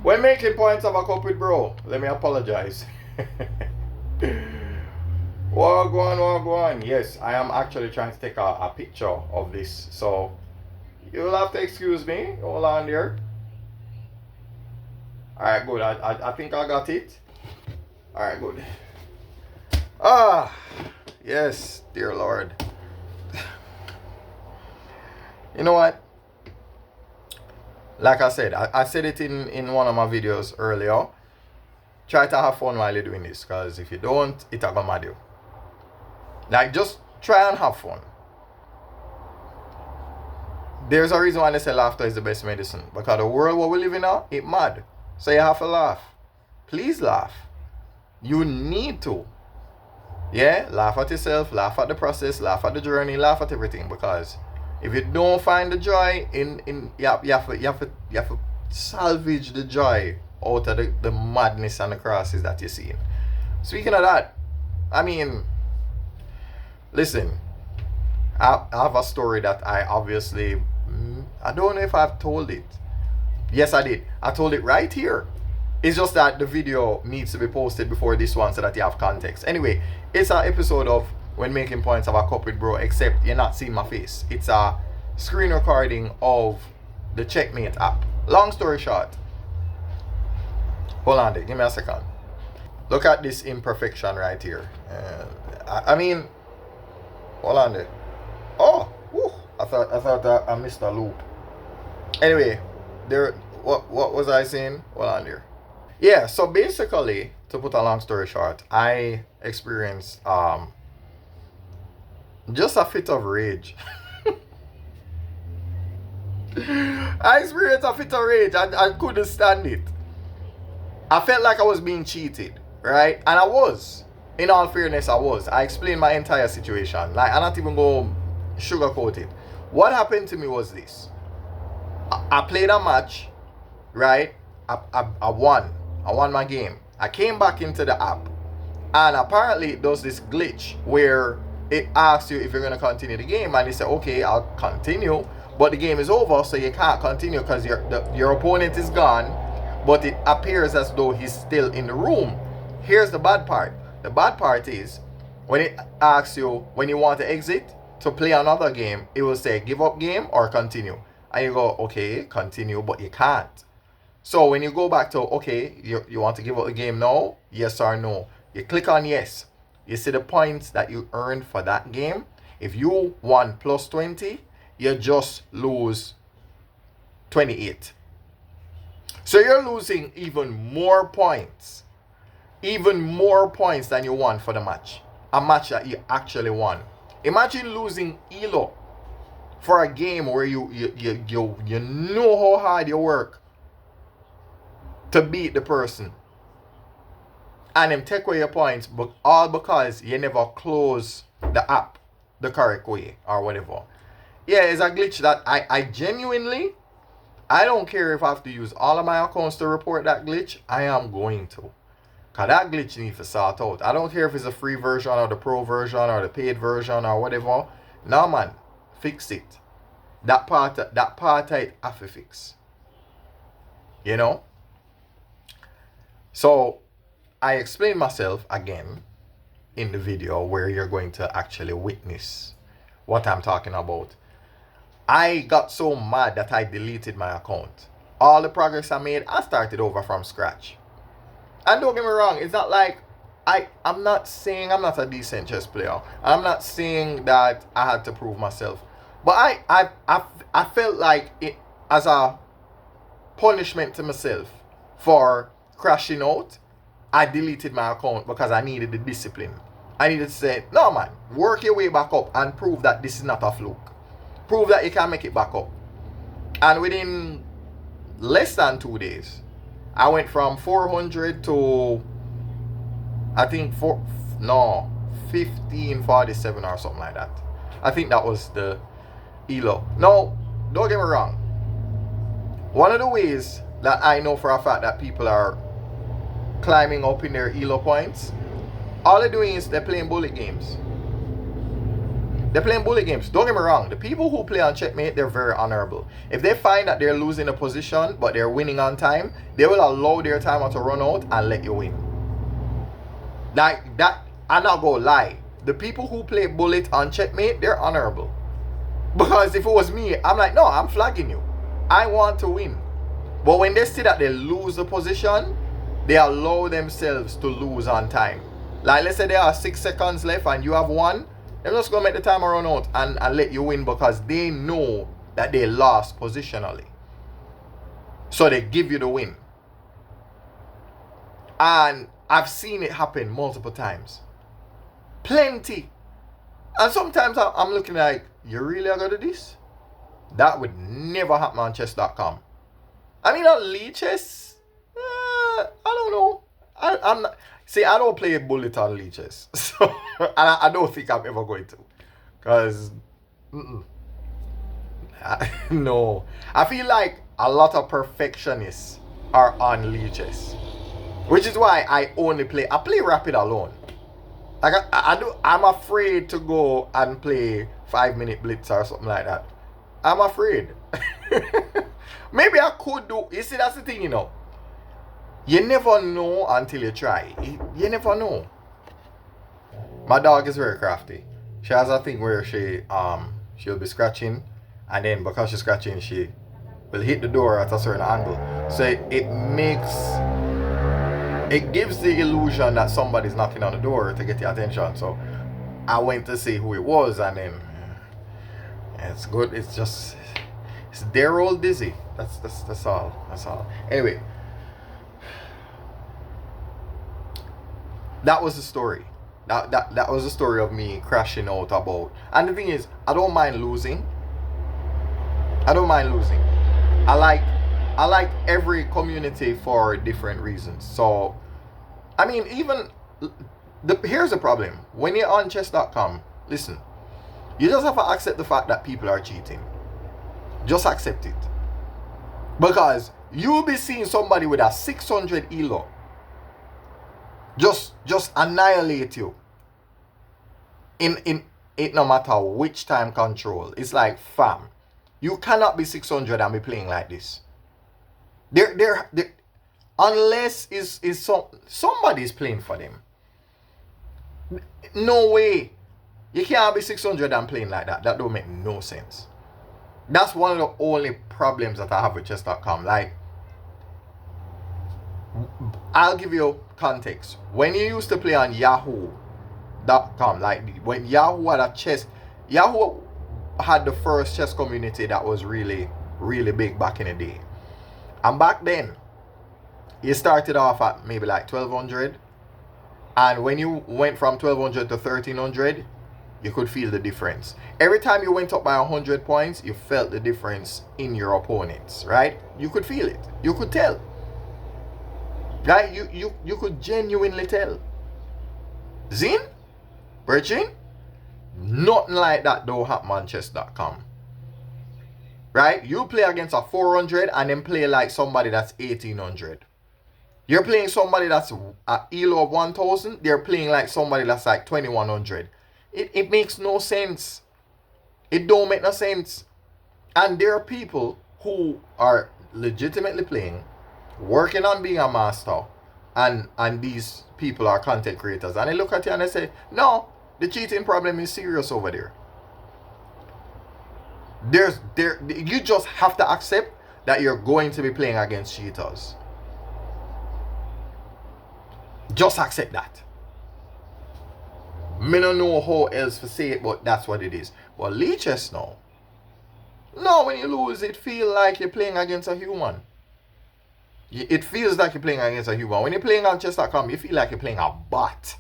When making points of a cup with bro, let me apologize. Go on. Yes, I am actually trying to take a picture of this. So you'll have to excuse me. Hold on there. Alright, good. I think I got it. Alright, good. Ah, yes, dear Lord. You know what? Like I said, I said it in one of my videos earlier. Try to have fun while you're doing this, because if you don't, it'll go mad you. Like, just try and have fun. There's a reason why they say laughter is the best medicine. Because the world where we live in now, it mad. So you have to laugh. Please laugh. You need to. Yeah? Laugh at yourself, laugh at the process, laugh at the journey, laugh at everything. Because if you don't find the joy you have to salvage the joy out of the madness and the crosses that you're seeing. Speaking of that, I mean, listen, I have a story that I obviously, I don't know if I've told it. Yes, I did. I told it right here. It's just that the video needs to be posted before this one so that you have context. Anyway, it's an episode of When Making Points of a Cup with Bro, except you're not seeing my face. It's a screen recording of the Checkmate app. Long story short. Hold on there. Give me a second. Look at this imperfection right here. I mean, hold on there. Oh, whew, I thought I missed a loop. Anyway, what was I saying? Hold on there. Yeah, so basically, to put a long story short, I experienced just a fit of rage. I experienced a fit of rage. I couldn't stand it. I felt like I was being cheated, right? And I was. In all fairness, I was. I explained my entire situation. Like, I'm not even going to sugarcoat it. What happened to me was this. I played a match, right? I won. I won my game. I came back into the app. And apparently it does this glitch where it asks you if you're going to continue the game. And you say, okay, I'll continue. But the game is over, so you can't continue because your opponent is gone. But it appears as though he's still in the room. Here's the bad part. The bad part is when it asks you when you want to exit to play another game, it will say give up game or continue. And you go, okay, continue, but you can't. So when you go back to, okay, you want to give up the game now? Yes or no? You click on yes. You see the points that you earned for that game. If you won plus 20, you just lose 28. So you're losing even more points. Even more points than you won for the match. A match that you actually won. Imagine losing ELO for a game where you know how hard you work to beat the person. And them take away your points, but all because you never close the app the correct way or whatever. Yeah, it's a glitch that I genuinely, I don't care if I have to use all of my accounts to report that glitch. I am going to. Because that glitch needs to sort out. I don't care if it's a free version or the pro version or the paid version or whatever. No, man. Fix it. That part I have to fix. You know? So, I explained myself again in the video where you're going to actually witness what I'm talking about. I got so mad that I deleted my account. All the progress I made, I started over from scratch. And don't get me wrong, it's not like I'm not saying I'm not a decent chess player. I'm not saying that I had to prove myself. But I felt like it as a punishment to myself for crashing out. I deleted my account because I needed the discipline. I needed to say, no man, work your way back up and prove that this is not a fluke. Prove that you can make it back up. And within less than 2 days, I went from 400 to I think 1547 or something like that. I think that was the ELO. Now, don't get me wrong. One of the ways that I know for a fact that people are climbing up in their ELO points, all they're doing is they're playing bullet games. They're playing bullet games. Don't get me wrong. The people who play on checkmate, they're very honorable. If they find that they're losing a position but they're winning on time, they will allow their timer to run out and let you win. Like that, I'm not gonna lie. The people who play bullet on checkmate, they're honorable. Because if it was me, I'm like, no, I'm flagging you. I want to win. But when they see that they lose the position, they allow themselves to lose on time. Like let's say there are 6 seconds left and you have 1, they're just gonna make the timer run out and let you win because they know that they lost positionally. So they give you the win. And I've seen it happen multiple times. Plenty. And sometimes I'm looking like, you really are gonna do this? That would never happen on chess.com. I mean, on Lichess, I don't know. I'm not. See, I don't play bullet on Lichess. So, and I don't think I'm ever going to. Because, no. I feel like a lot of perfectionists are on Lichess. Which is why I play Rapid alone. Like I'm afraid to go and play 5-minute blitz or something like that. I'm afraid. Maybe I could do. You see, that's the thing, you know. You never know until you try. You never know. My dog is very crafty. She has a thing where she'll be scratching, and then because she's scratching, she will hit the door at a certain angle. So it gives the illusion that somebody's knocking on the door to get your attention. So I went to see who it was, and then it's good. It's their old Dizzy. That's all. That's all. Anyway, that was the story. That was the story of me crashing out about. And the thing is, I don't mind losing. I like every community for different reasons. So, I mean, here's the problem. When you're on chess.com, listen, you just have to accept the fact that people are cheating. Just accept it. Because you'll be seeing somebody with a 600 elo just annihilate you in it, no matter which time control. It's like, fam, you cannot be 600 and be playing like this. They're unless somebody's playing for them. No way. You can't be 600 and playing like that. That don't make no sense. That's one of the only problems that I have with chess.com. Like, I'll give you context. When you used to play on Yahoo.com, like when Yahoo had the first chess community that was really, really big back in the day. And back then, you started off at maybe like 1200. And when you went from 1200 to 1300, you could feel the difference. Every time you went up by 100 points, you felt the difference in your opponents, right? You could feel it. You could tell. Right? You could genuinely tell. Zin? Virgin? Nothing like that don't happen on chess.com. Right? You play against a 400 and then play like somebody that's 1800. You're playing somebody that's at elo of 1000. They're playing like somebody that's like 2100. It makes no sense. It don't make no sense. And there are people who are legitimately playing, working on being a master, and these people are content creators. And they look at you and they say, no, the cheating problem is serious over there. You just have to accept that you're going to be playing against cheaters. Just accept that. Me don't know how else to say it, but that's what it is. But Lichess now. No, when you lose, it feels like you're playing against a human. It feels like you're playing against a human. When you're playing on chess.com, you feel like you're playing a bot.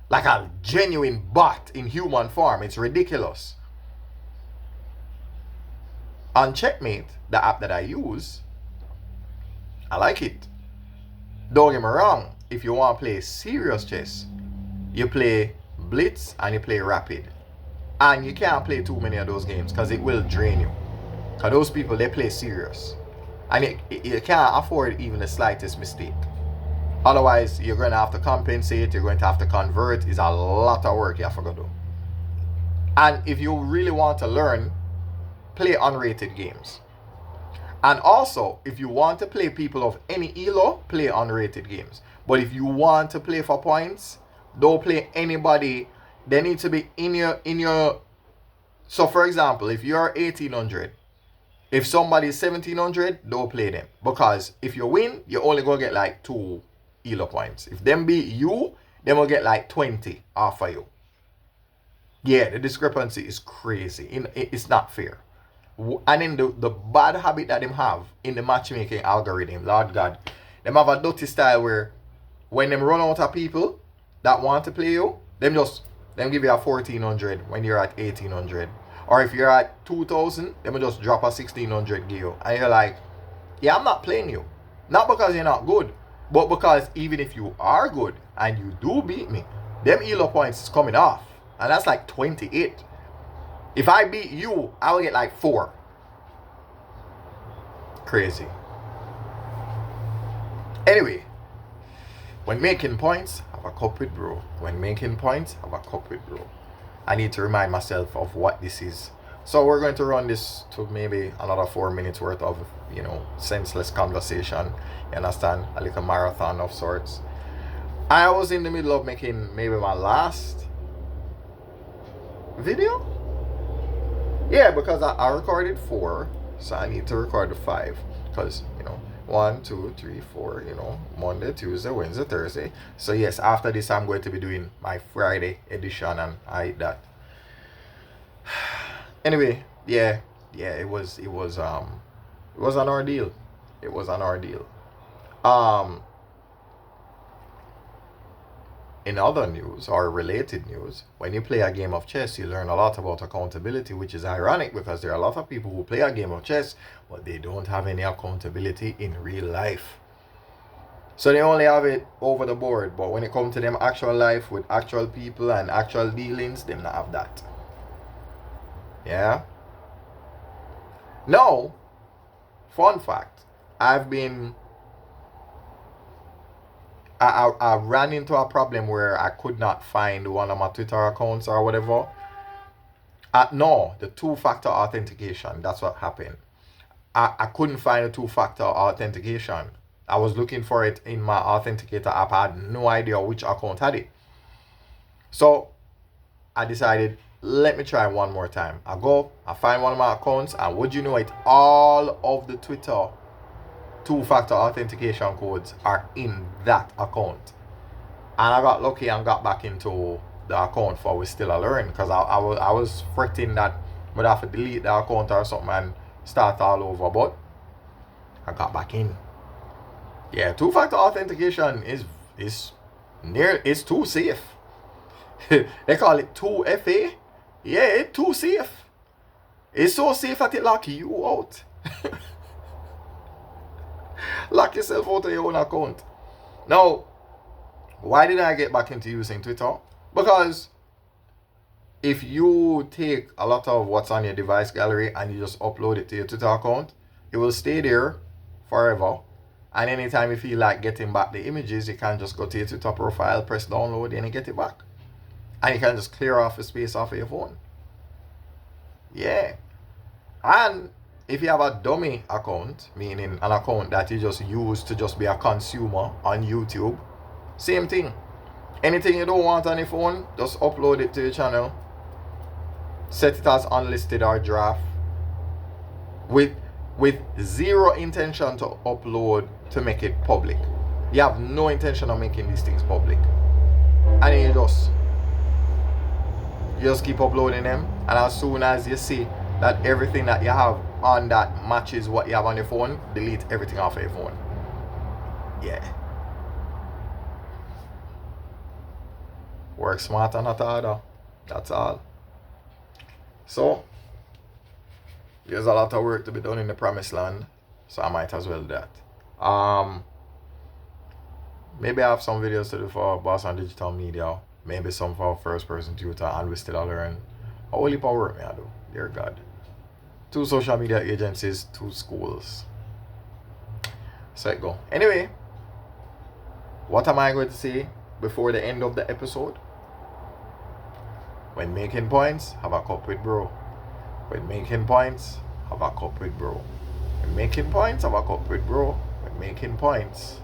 Like a genuine bot in human form. It's ridiculous. On Checkmate, the app that I use, I like it. Don't get me wrong. If you want to play serious chess, you play Blitz and you play Rapid. And you can't play too many of those games because it will drain you. Because those people, they play serious. And you can't afford even the slightest mistake. Otherwise, you're going to have to compensate. You're going to have to convert. It's a lot of work you have to go do. And if you really want to learn, play unrated games. And also, if you want to play people of any elo, play unrated games. But if you want to play for points, don't play anybody. They need to be in your. So for example, if you're 1800, if somebody's 1700, don't play them. Because if you win, you're only gonna get like 2 elo points. If them beat you, they will get like 20 off of you. Yeah, the discrepancy is crazy. It's not fair. And then the bad habit that them have in the matchmaking algorithm, Lord God, them have a dirty style where when them run out of people that want to play you, them give you a 1400 when you're at 1800. Or if you're at 2000, them will just drop a 1600 give you. And you're like, yeah, I'm not playing you. Not because you're not good, but because even if you are good and you do beat me, them elo points is coming off. And that's like 28. If I beat you, I will get like 4. Crazy. Anyway, when making points, have a cup with bro. When making points, have a cup with bro. I need to remind myself of what this is. So we're going to run this to maybe another 4 minutes worth of, senseless conversation. You understand? A little marathon of sorts. I was in the middle of making maybe my last video. Yeah, because I recorded 4, so I need to record the 5. Because, 1, 2, 3, 4, Monday, Tuesday, Wednesday, Thursday. So yes, after this I'm going to be doing my Friday edition, and I hate that. Anyway, yeah, it was an ordeal. It was an ordeal. In other news or related news, when you play a game of chess, you learn a lot about accountability, which is ironic because there are a lot of people who play a game of chess, but they don't have any accountability in real life. So they only have it over the board, but when it comes to them actual life with actual people and actual dealings, they don't have that. Yeah? Now, fun fact, I ran into a problem where I could not find one of my Twitter accounts or whatever. No, the 2-factor authentication. That's what happened. I couldn't find the 2-factor authentication. I was looking for it in my authenticator app. I had no idea which account had it. So I decided, let me try one more time. I find one of my accounts, and would you know it, all of the Twitter 2-factor authentication codes are in that account. And I got lucky and got back into the account for We Still A Learn, because I was fretting that I'd have to delete the account or something and start all over, but I got back in. Yeah, 2-factor authentication is too safe. They call it 2FA. Yeah, it's too safe. It's so safe that it lock you out. Lock yourself out of your own account. Now, why did I get back into using Twitter? Because if you take a lot of what's on your device gallery and you just upload it to your Twitter account, it will stay there forever. And anytime you feel like getting back the images, you can just go to your Twitter profile, press download, and you get it back. And you can just clear off the space off of your phone. Yeah. And if you have a dummy account, meaning an account that you just use to just be a consumer on YouTube, same thing. Anything you don't want on your phone, just upload it to your channel. Set it as unlisted or draft. With zero intention to upload to make it public. You have no intention of making these things public. And then you just keep uploading them. And as soon as you see that everything that you have on that matches what you have on your phone, delete everything off of your phone. Yeah. Work smart and not harder. That's all. So, there's a lot of work to be done in the promised land, so I might as well do that. Maybe I have some videos to do for Boss and Digital Media, maybe some for First Person Tutor, and We Still A Learn. A whole heap of work me I do, dear God. 2 social media agencies, 2 schools. So it go. Anyway, what am I going to say before the end of the episode? When making points, have a cup with bro. When making points, have a cup with bro. When making points, have a cup with bro. When making points,